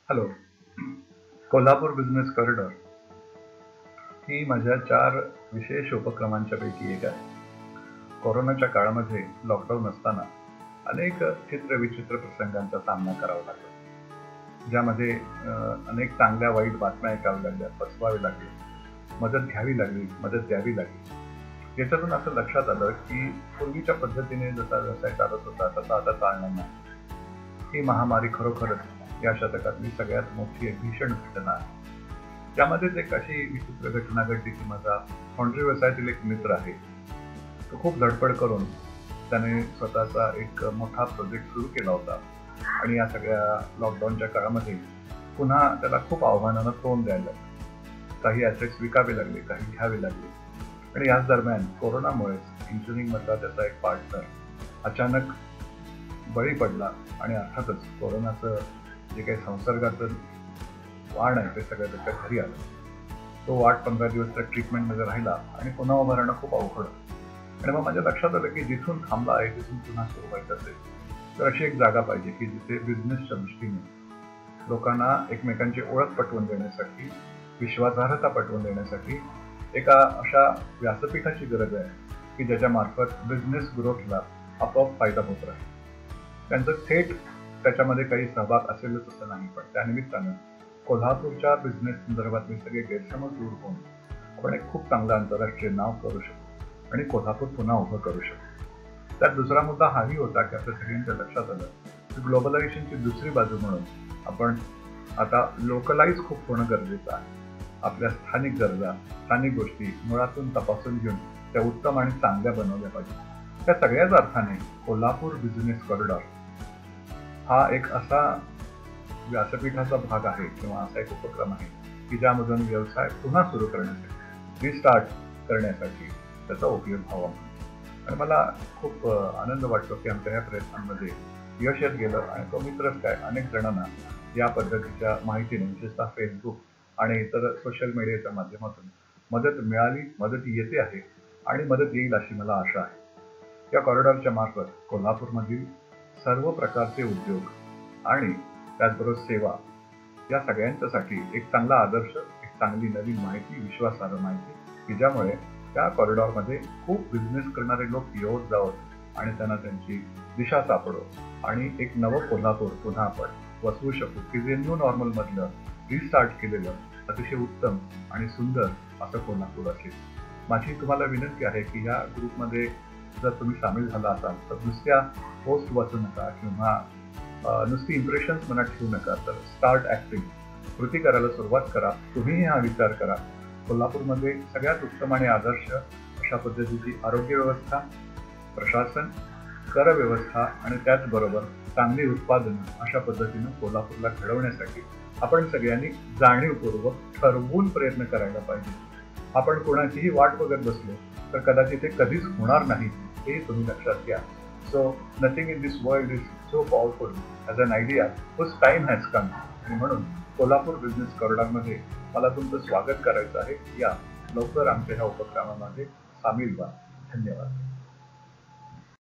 Hello. Kolhapur business corridor ही माझ्या 4 विशेष उपक्रमांच्या पैकी एक आहे. कोरोनाच्या काळामध्ये लॉकडाऊन असताना अनेक चित्रविचित्र प्रसंगांचा सामना करावा लागला, ज्यामध्ये अनेक चांगल्या वाईट बातम्या ऐकाव्या लागल्या, फसवावे लागले, मदत घ्यावी लागली, मदत द्यावी लागली. याच्यातून असं लक्षात आलं की पूर्वीच्या पद्धतीने जसा व्यवसाय चालत होता तसा आता चालणार नाही. ही महामारी खरोखरच या शतकातली सगळ्यात मोठी एक भीषण घटना आहे. त्यामध्येच एक अशी विचित्र घटना घडली की माझा फॉन्ड्री व्यवसायातील एक मित्र आहे. तो खूप धडपड करून त्याने स्वतःचा एक मोठा प्रोजेक्ट सुरू केला होता आणि या सगळ्या लॉकडाऊनच्या काळामध्ये पुन्हा त्याला खूप आव्हानांना तोंड द्यायला लागलं. काही ॲसेट्स विकावे लागले, काही घ्यावे लागले आणि याच दरम्यान कोरोनामुळेच इंजिनिअरिंगमधला त्याचा एक पार्टनर अचानक बळी पडला आणि अर्थातच कोरोनाचं जे काही संसर्गाचं वाण आहे ते सगळं त्याच्या घरी आलं. तो वाट 15 दिवस त्या ट्रीटमेंटमध्ये राहिला आणि पुन्हा उभं राहणं खूप अवघड. आणि मग माझ्या लक्षात आलं की जिथून थांबला आहे तिथून पुन्हा सुरू व्हायचं असेल तर अशी एक जागा पाहिजे की जिथे बिझनेसच्या दृष्टीने लोकांना एकमेकांची ओळख पटवून देण्यासाठी, विश्वासार्हता पटवून देण्यासाठी एका अशा व्यासपीठाची गरज आहे की ज्याच्या मार्फत बिझनेस ग्रोथला आपोआप फायदा होत राहील. त्यांचं थेट त्याच्यामध्ये काही सहभाग असेलच असं नाही, पण त्यानिमित्तानं कोल्हापूरच्या बिझनेस संदर्भातले सगळे गैरसमज दूर होऊन आपण एक खूप चांगलं आंतरराष्ट्रीय नाव करू शकतो आणि कोल्हापूर पुन्हा उभं करू शकतो. त्यात दुसरा मुद्दा हाही होता की आपल्या सगळ्यांच्या लक्षात आलं की ग्लोबलायझेशनची दुसरी बाजू म्हणून आपण आता लोकलाइज खूप होणं गरजेचं आहे. आपल्या स्थानिक गरजा, स्थानिक गोष्टी मुळातून तपासून घेऊन त्या उत्तम आणि चांगल्या बनवल्या पाहिजे. त्या सगळ्याच अर्थाने कोल्हापूर बिझनेस कॉरिडॉर हा एक असा व्यासपीठाचा भाग आहे किंवा असा एक उपक्रम आहे की ज्यामधून व्यवसाय पुन्हा सुरू करण्यासाठी, रिस्टार्ट करण्यासाठी त्याचा उपयोग व्हावा. आणि मला खूप आनंद वाटतो की आमच्या ह्या प्रयत्नांमध्ये यश येत गेलं आणि तो मित्रच काय अनेक जणांना या पद्धतीच्या माहितीने, विशेषतः फेसबुक आणि इतर सोशल मीडियाच्या माध्यमातून मदत मिळाली, मदत येते आहे आणि मदत येईल अशी मला आशा आहे. या कॉरिडॉरच्या मार्फत कोल्हापूरमधील सर्व प्रकारचे उद्योग आणि त्याचबरोबर सेवा या सगळ्यांच्यासाठी एक चांगला आदर्श, एक चांगली नवीन माहिती, विश्वासार्ह माहिती की ज्यामुळे त्या कॉरिडॉरमध्ये खूप बिझनेस करणारे लोक येऊन जावं आणि त्यांना त्यांची दिशा सापडो आणि एक नवं कोल्हापूर पुन्हा आपण वसवू शकू की जे न्यू नॉर्मलमधलं रिस्टार्ट केलेलं अतिशय उत्तम आणि सुंदर असं कोल्हापूर असेल. माझी तुम्हाला विनंती आहे की या ग्रुपमध्ये जर तुम्ही सामील झाला असाल तर नुसत्या पोस्ट वाचू नका किंवा नुसती इम्प्रेशन्स मनात ठेवू नका, तर स्टार्ट ॲक्टिंग, कृती करायला सुरुवात करा. तुम्हीही हा विचार करा. कोल्हापूरमध्ये सगळ्यात उत्तम आणि आदर्श अशा पद्धतीची आरोग्य व्यवस्था, प्रशासन, कर व्यवस्था आणि त्याचबरोबर चांगली उत्पादनं अशा पद्धतीनं कोल्हापूरला घडवण्यासाठी आपण सगळ्यांनी जाणीवपूर्वक ठरवून प्रयत्न करायला पाहिजे. आपण कोणाचीही वाट बघत बसलो तर कदाचित ते कधीच होणार नाही, हे तुम्ही लक्षात घ्या. So nothing in this world is so powerful as an idea whose time has come. आणि म्हणून कोल्हापूर बिझनेस कॉरिडॉरमध्ये मला तुमचं स्वागत करायचं आहे. या लवकर आमच्या ह्या उपक्रमामध्ये सामील व्हा. धन्यवाद.